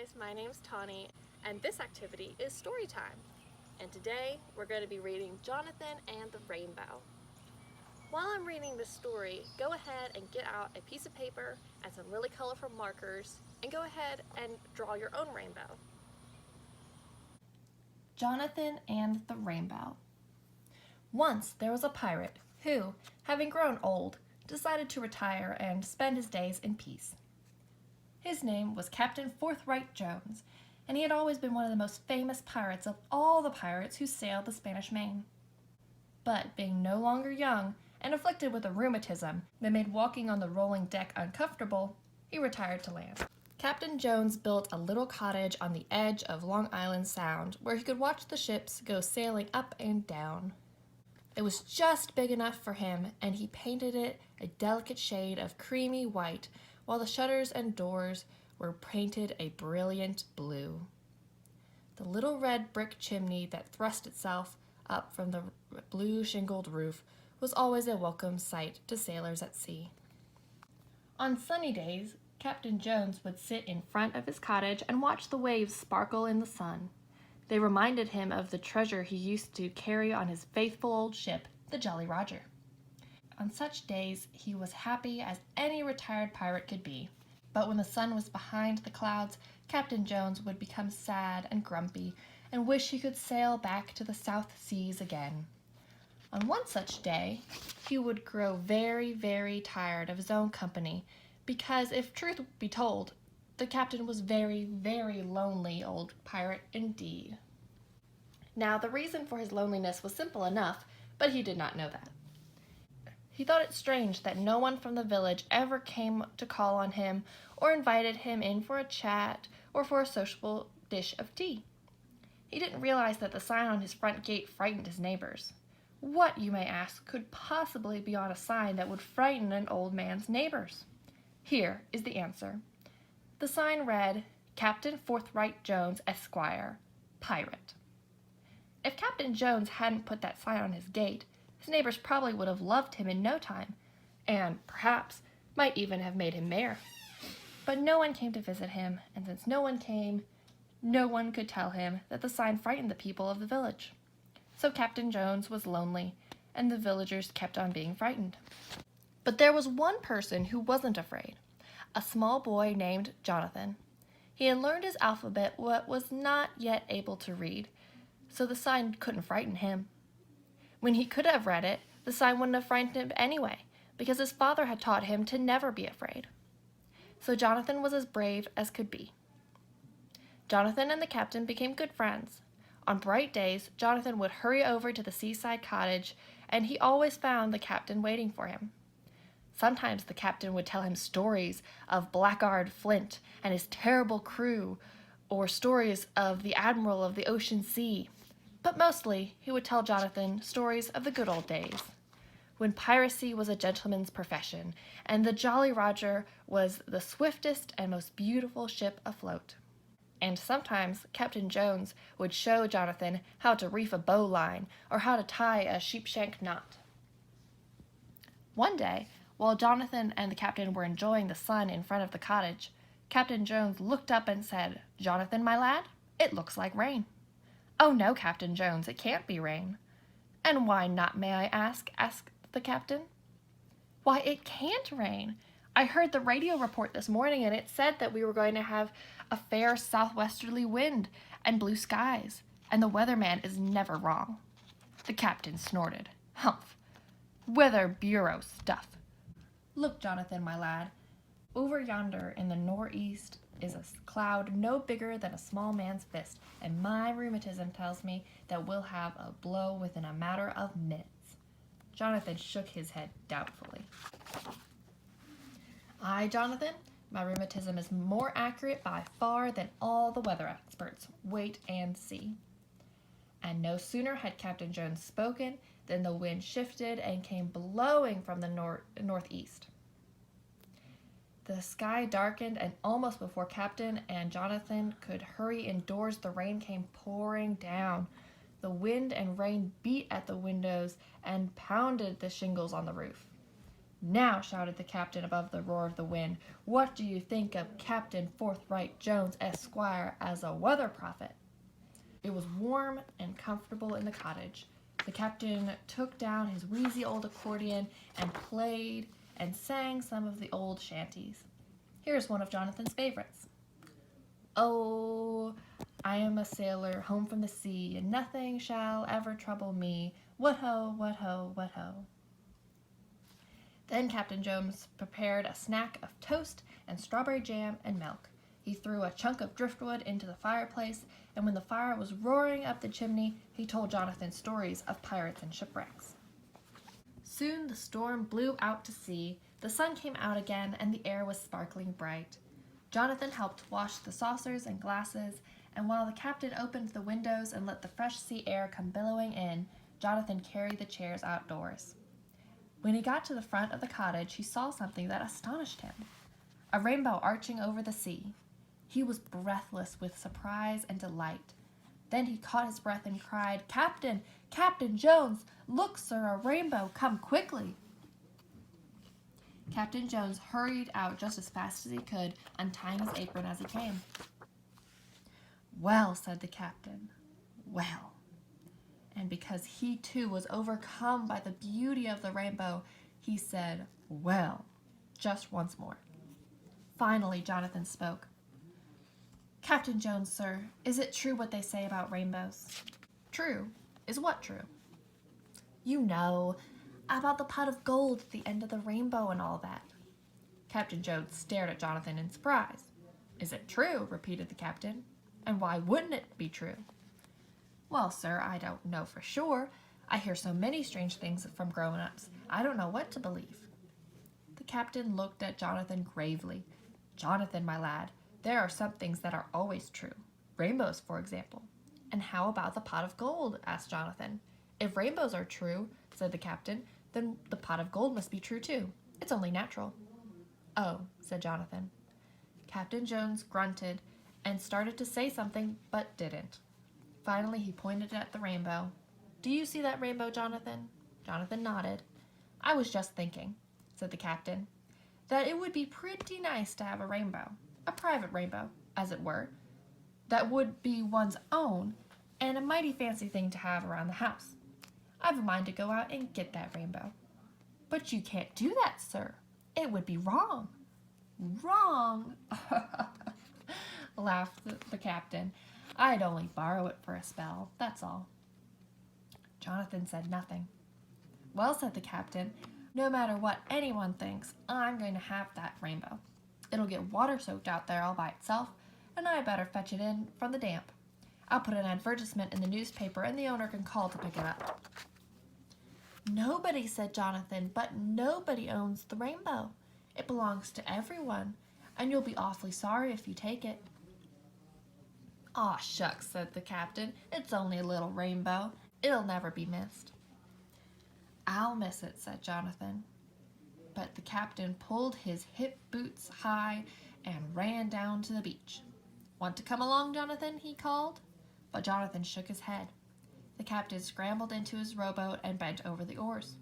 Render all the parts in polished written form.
guys, my name's Tawny, and this activity is story time. And today we're going to be reading Jonathan and the Rainbow. While I'm reading this story, go ahead and get out a piece of paper and some really colorful markers and go ahead and draw your own rainbow. Jonathan and the Rainbow. Once there was a pirate who, having grown old, decided to retire and spend his days in peace. His name was Captain Forthright Jones, and he had always been one of the most famous pirates of all the pirates who sailed the Spanish Main. But being no longer young and afflicted with a rheumatism that made walking on the rolling deck uncomfortable, he retired to land. Captain Jones built a little cottage on the edge of Long Island Sound where he could watch the ships go sailing up and down. It was just big enough for him, and he painted it a delicate shade of creamy white, while the shutters and doors were painted a brilliant blue. The little red brick chimney that thrust itself up from the blue shingled roof was always a welcome sight to sailors at sea. On sunny days, Captain Jones would sit in front of his cottage and watch the waves sparkle in the sun. They reminded him of the treasure he used to carry on his faithful old ship, the Jolly Roger. On such days, he was happy as any retired pirate could be. But when the sun was behind the clouds, Captain Jones would become sad and grumpy and wish he could sail back to the South Seas again. On one such day, he would grow very, very tired of his own company because, if truth be told, the captain was very, very lonely old pirate indeed. Now, the reason for his loneliness was simple enough, but he did not know that. He thought it strange that no one from the village ever came to call on him or invited him in for a chat or for a sociable dish of tea. He didn't realize that the sign on his front gate frightened his neighbors. What, you may ask, could possibly be on a sign that would frighten an old man's neighbors? Here is the answer. The sign read, Captain Forthright Jones, Esquire, Pirate. If Captain Jones hadn't put that sign on his gate, his neighbors probably would have loved him in no time, and perhaps might even have made him mayor. But no one came to visit him, and since no one came, no one could tell him that the sign frightened the people of the village. So Captain Jones was lonely, and the villagers kept on being frightened. But there was one person who wasn't afraid, a small boy named Jonathan. He had learned his alphabet but was not yet able to read, so the sign couldn't frighten him. When he could have read it, the sign wouldn't have frightened him anyway, because his father had taught him to never be afraid. So Jonathan was as brave as could be. Jonathan and the captain became good friends. On bright days, Jonathan would hurry over to the seaside cottage, and he always found the captain waiting for him. Sometimes the captain would tell him stories of Blackguard Flint and his terrible crew, or stories of the Admiral of the Ocean Sea. But mostly, he would tell Jonathan stories of the good old days, when piracy was a gentleman's profession, and the Jolly Roger was the swiftest and most beautiful ship afloat. And sometimes Captain Jones would show Jonathan how to reef a bowline or how to tie a sheepshank knot. One day, while Jonathan and the captain were enjoying the sun in front of the cottage, Captain Jones looked up and said, "Jonathan, my lad, it looks like rain." "Oh no, Captain Jones, it can't be rain." "And why not, may I ask?" asked the captain. "Why, it can't rain. I heard the radio report this morning, and it said that we were going to have a fair southwesterly wind and blue skies, and the weatherman is never wrong." The captain snorted. "Humph! Weather Bureau stuff. Look, Jonathan, my lad, over yonder in the northeast is a cloud no bigger than a small man's fist, and my rheumatism tells me that we'll have a blow within a matter of minutes." Jonathan shook his head doubtfully. "Aye, Jonathan, my rheumatism is more accurate by far than all the weather experts. Wait and see." And no sooner had Captain Jones spoken than the wind shifted and came blowing from the northeast. The sky darkened, and almost before Captain and Jonathan could hurry indoors, the rain came pouring down. The wind and rain beat at the windows and pounded the shingles on the roof. "Now," shouted the captain above the roar of the wind, "what do you think of Captain Forthright Jones, Esquire, as a weather prophet?" It was warm and comfortable in the cottage. The captain took down his wheezy old accordion and played and sang some of the old shanties. Here's one of Jonathan's favorites. "Oh, I am a sailor home from the sea, and nothing shall ever trouble me. What ho, what ho, what ho." Then Captain Jones prepared a snack of toast and strawberry jam and milk. He threw a chunk of driftwood into the fireplace, and when the fire was roaring up the chimney, he told Jonathan stories of pirates and shipwrecks. Soon the storm blew out to sea, the sun came out again, and the air was sparkling bright. Jonathan helped wash the saucers and glasses, and while the captain opened the windows and let the fresh sea air come billowing in, Jonathan carried the chairs outdoors. When he got to the front of the cottage, he saw something that astonished him: a rainbow arching over the sea. He was breathless with surprise and delight. Then he caught his breath and cried, "Captain, Captain Jones, look, sir, a rainbow, come quickly." Captain Jones hurried out just as fast as he could, untying his apron as he came. "Well," said the captain, "well." And because he too was overcome by the beauty of the rainbow, he said, "Well," just once more. Finally, Jonathan spoke. "Captain Jones, sir, is it true what they say about rainbows?" "True? Is what true?" "You know, about the pot of gold at the end of the rainbow and all that." Captain Jones stared at Jonathan in surprise. "Is it true?" repeated the captain. "And why wouldn't it be true?" "Well, sir, I don't know for sure. I hear so many strange things from grown-ups. I don't know what to believe." The captain looked at Jonathan gravely. "Jonathan, my lad, there are some things that are always true. Rainbows, for example." "And how about the pot of gold?" asked Jonathan. "If rainbows are true," said the captain, "then the pot of gold must be true too. It's only natural." "Oh," said Jonathan. Captain Jones grunted and started to say something, but didn't. Finally, he pointed at the rainbow. "Do you see that rainbow, Jonathan?" Jonathan nodded. "I was just thinking," said the captain, "that it would be pretty nice to have a rainbow, a private rainbow, as it were, that would be one's own, and a mighty fancy thing to have around the house. I've a mind to go out and get that rainbow." "But you can't do that, sir. It would be wrong." "Wrong?" laughed the captain. "I'd only borrow it for a spell, that's all." Jonathan said nothing. "Well," said the captain, "no matter what anyone thinks, I'm going to have that rainbow. It'll get water-soaked out there all by itself, and I better fetch it in from the damp. I'll put an advertisement in the newspaper, and the owner can call to pick it up." "Nobody," said Jonathan, "but nobody owns the rainbow. It belongs to everyone, and you'll be awfully sorry if you take it." "Aw, shucks," said the captain. "It's only a little rainbow. It'll never be missed." "I'll miss it," said Jonathan. But the captain pulled his hip boots high and ran down to the beach. "Want to come along, Jonathan?" he called. But Jonathan shook his head. The captain scrambled into his rowboat and bent over the oars.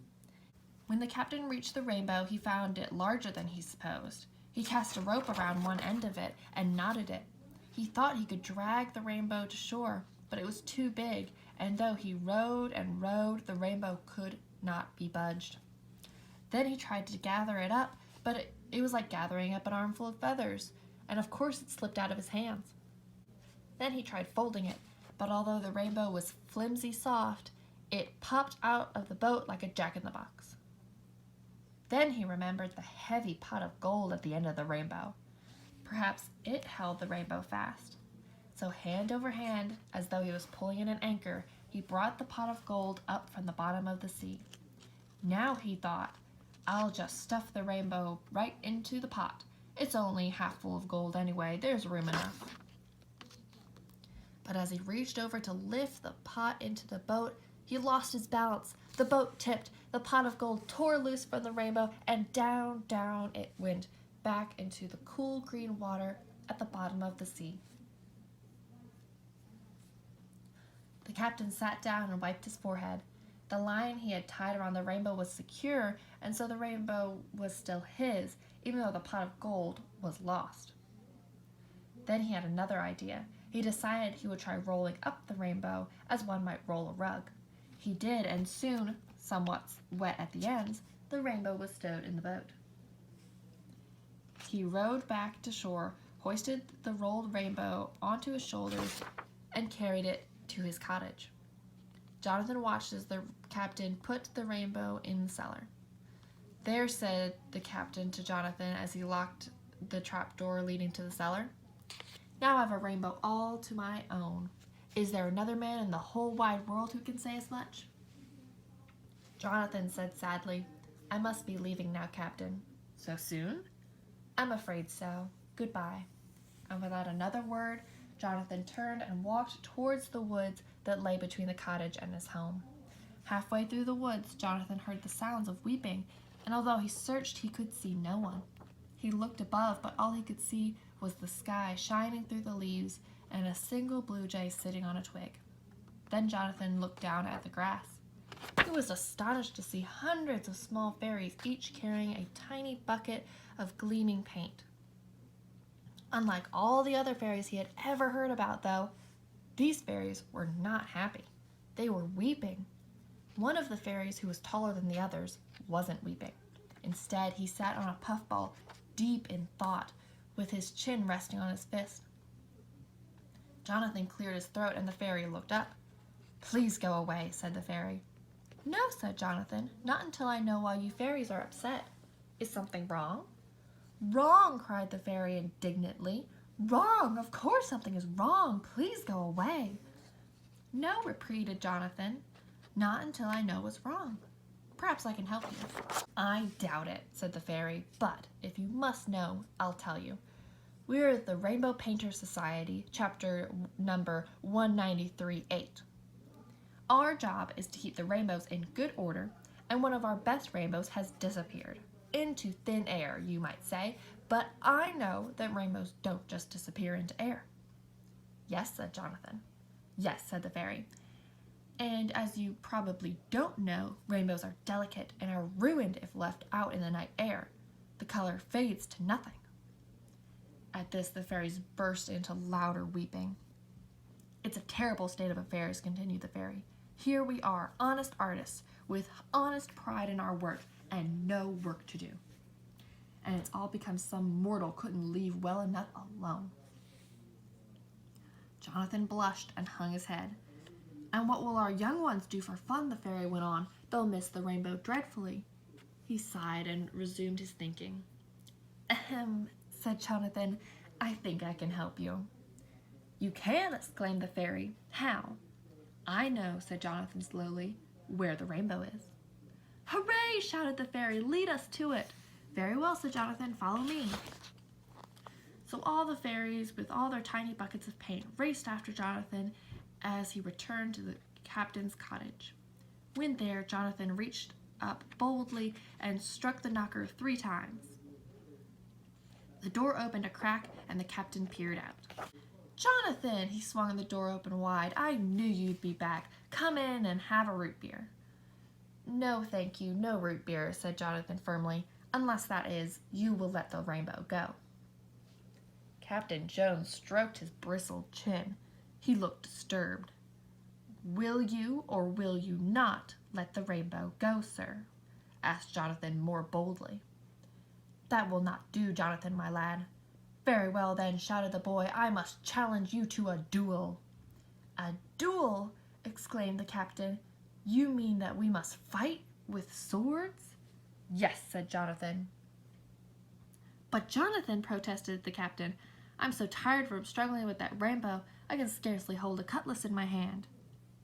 When the captain reached the rainbow, he found it larger than he supposed. He cast a rope around one end of it and knotted it. He thought he could drag the rainbow to shore, but it was too big, and though he rowed and rowed, the rainbow could not be budged. Then he tried to gather it up, but it was like gathering up an armful of feathers, and of course it slipped out of his hands. Then he tried folding it, but although the rainbow was flimsy soft, it popped out of the boat like a jack-in-the-box. Then he remembered the heavy pot of gold at the end of the rainbow. Perhaps it held the rainbow fast. So hand over hand, as though he was pulling in an anchor, he brought the pot of gold up from the bottom of the sea. Now, he thought, I'll just stuff the rainbow right into the pot. It's only half full of gold anyway, there's room enough. But as he reached over to lift the pot into the boat, he lost his balance. The boat tipped, the pot of gold tore loose from the rainbow, and down, down it went, back into the cool green water at the bottom of the sea. The captain sat down and wiped his forehead. The line he had tied around the rainbow was secure, and so the rainbow was still his, even though the pot of gold was lost. Then he had another idea. He decided he would try rolling up the rainbow as one might roll a rug. He did, and soon, somewhat wet at the ends, the rainbow was stowed in the boat. He rowed back to shore, hoisted the rolled rainbow onto his shoulders, and carried it to his cottage. Jonathan watched as the captain put the rainbow in the cellar. "There," said the captain to Jonathan as he locked the trapdoor leading to the cellar. "Now I have a rainbow all to my own. Is there another man in the whole wide world who can say as much?" Jonathan said sadly, "I must be leaving now, Captain." "So soon?" "I'm afraid so. Goodbye." And without another word, Jonathan turned and walked towards the woods that lay between the cottage and his home. Halfway through the woods, Jonathan heard the sounds of weeping, and although he searched, he could see no one. He looked above, but all he could see was the sky shining through the leaves and a single blue jay sitting on a twig. Then Jonathan looked down at the grass. He was astonished to see hundreds of small fairies, each carrying a tiny bucket of gleaming paint. Unlike all the other fairies he had ever heard about, though, these fairies were not happy. They were weeping. One of the fairies, who was taller than the others, wasn't weeping. Instead, he sat on a puffball, deep in thought, with his chin resting on his fist. Jonathan cleared his throat, and the fairy looked up. "Please go away," said the fairy. "No," said Jonathan, "not until I know why you fairies are upset. Is something wrong?" "Wrong!" cried the fairy indignantly. "Wrong! Of course something is wrong. Please go away." "No," repeated Jonathan, "not until I know what's wrong. Perhaps I can help you." "I doubt it," said the fairy, "but if you must know, I'll tell you. We are the Rainbow Painter Society, chapter number 193-8. Our job is to keep the rainbows in good order, and one of our best rainbows has disappeared. Into thin air, you might say, but I know that rainbows don't just disappear into air." "Yes," said Jonathan. "Yes," said the fairy. "And as you probably don't know, rainbows are delicate and are ruined if left out in the night air. The color fades to nothing." At this, the fairies burst into louder weeping. "It's a terrible state of affairs," continued the fairy. "Here we are, honest artists, with honest pride in our work, and no work to do. And it's all because some mortal couldn't leave well enough alone." Jonathan blushed and hung his head. "And what will our young ones do for fun?" the fairy went on. "They'll miss the rainbow dreadfully." He sighed and resumed his thinking. "Ahem," said Jonathan, "I think I can help you." "You can!" exclaimed the fairy. "How?" "I know," said Jonathan slowly, "where the rainbow is." "Hooray!" shouted the fairy. "Lead us to it." "Very well," said Jonathan. "Follow me." So all the fairies, with all their tiny buckets of paint, raced after Jonathan as he returned to the captain's cottage. When there, Jonathan reached up boldly and struck the knocker 3 times. The door opened a crack, and the captain peered out. "Jonathan!" He swung the door open wide. "I knew you'd be back. Come in and have a root beer." "No, thank you, no root beer," said Jonathan firmly, "unless, that is, you will let the rainbow go." Captain Jones stroked his bristled chin. He looked disturbed. "Will you or will you not let the rainbow go, sir?" asked Jonathan more boldly. "That will not do, Jonathan, my lad." "Very well, then," shouted the boy, "I must challenge you to a duel." "A duel!" exclaimed the captain. "You mean that we must fight with swords?" "Yes," said Jonathan. "But Jonathan," protested the captain, "I'm so tired from struggling with that rainbow, I can scarcely hold a cutlass in my hand."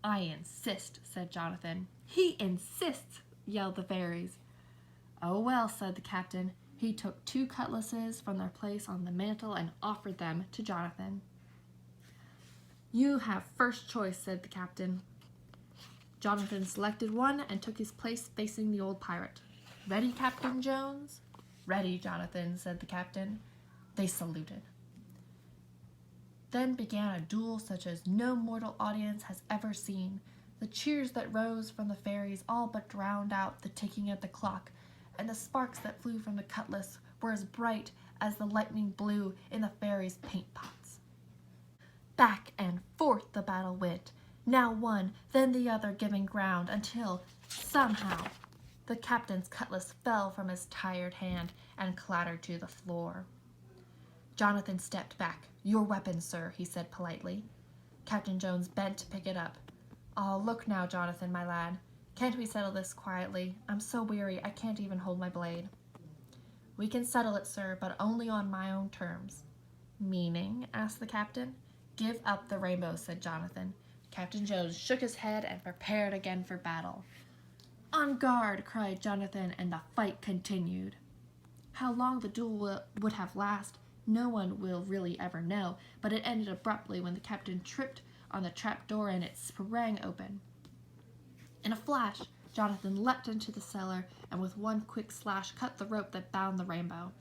"I insist," said Jonathan. "He insists!" yelled the fairies. "Oh well," said the captain. He took 2 cutlasses from their place on the mantel and offered them to Jonathan. "You have first choice," said the captain. Jonathan selected one and took his place facing the old pirate. "Ready, Captain Jones?" "Ready, Jonathan," said the captain. They saluted. Then began a duel such as no mortal audience has ever seen. The cheers that rose from the fairies all but drowned out the ticking of the clock, and the sparks that flew from the cutlass were as bright as the lightning blew in the fairies' paint pots. Back and forth the battle went, now one, then the other giving ground, until, somehow, the captain's cutlass fell from his tired hand and clattered to the floor. Jonathan stepped back. "Your weapon, sir," he said politely. Captain Jones bent to pick it up. "Oh, look now, Jonathan, my lad. Can't we settle this quietly? I'm so weary I can't even hold my blade." "We can settle it, sir, but only on my own terms." "Meaning?" asked the captain. "Give up the rainbow," said Jonathan. Captain Jones shook his head and prepared again for battle. "On guard!" cried Jonathan, and the fight continued. How long the duel would have lasted, no one will really ever know, but it ended abruptly when the captain tripped on the trap door and it sprang open. In a flash, Jonathan leapt into the cellar and with one quick slash cut the rope that bound the rainbow.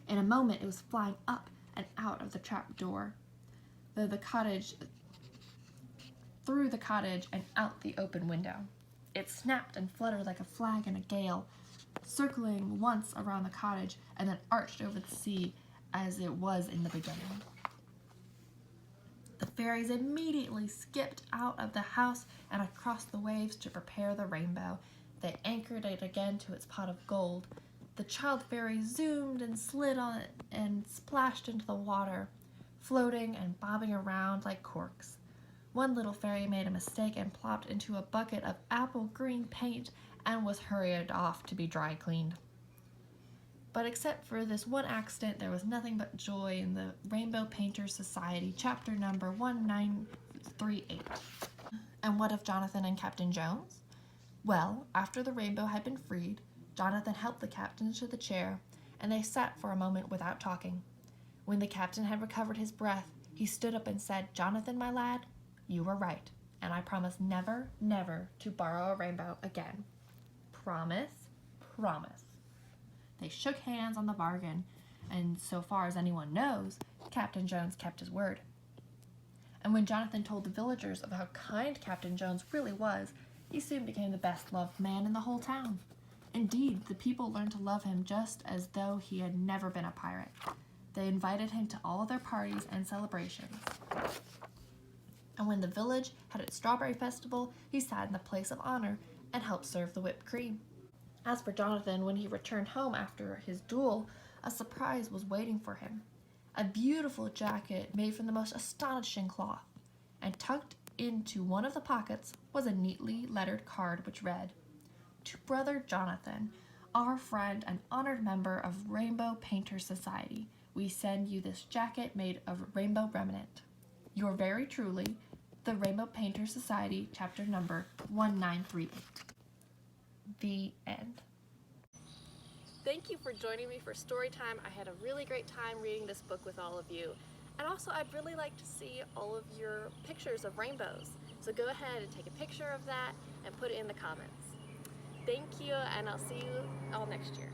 In a moment it was flying up and out of the trap door, through the cottage and out the open window. It snapped and fluttered like a flag in a gale, circling once around the cottage and then arched over the sea as it was in the beginning. The fairies immediately skipped out of the house and across the waves to prepare the rainbow. They anchored it again to its pot of gold. The child fairy zoomed and slid on it and splashed into the water, floating and bobbing around like corks. One little fairy made a mistake and plopped into a bucket of apple green paint and was hurried off to be dry cleaned. But except for this one accident, there was nothing but joy in the Rainbow Painters Society, chapter number 1938. And what of Jonathan and Captain Jones? Well, after the rainbow had been freed, Jonathan helped the captain to the chair, and they sat for a moment without talking. When the captain had recovered his breath, he stood up and said, "Jonathan, my lad, you were right, and I promise never, never to borrow a rainbow again." "Promise?" "Promise." They shook hands on the bargain, and so far as anyone knows, Captain Jones kept his word. And when Jonathan told the villagers of how kind Captain Jones really was, he soon became the best-loved man in the whole town. Indeed, the people learned to love him just as though he had never been a pirate. They invited him to all their parties and celebrations. And when the village had its strawberry festival, he sat in the place of honor and helped serve the whipped cream. As for Jonathan, when he returned home after his duel, a surprise was waiting for him. A beautiful jacket made from the most astonishing cloth, and tucked into one of the pockets was a neatly lettered card which read, "To Brother Jonathan, our friend and honored member of Rainbow Painters Society, we send you this jacket made of rainbow remnant. Yours very truly, the Rainbow Painters Society, chapter number 1938. The end. Thank you for joining me for story time. I had a really great time reading this book with all of you. And also, I'd really like to see all of your pictures of rainbows. So go ahead and take a picture of that and put it in the comments. Thank you, and I'll see you all next year.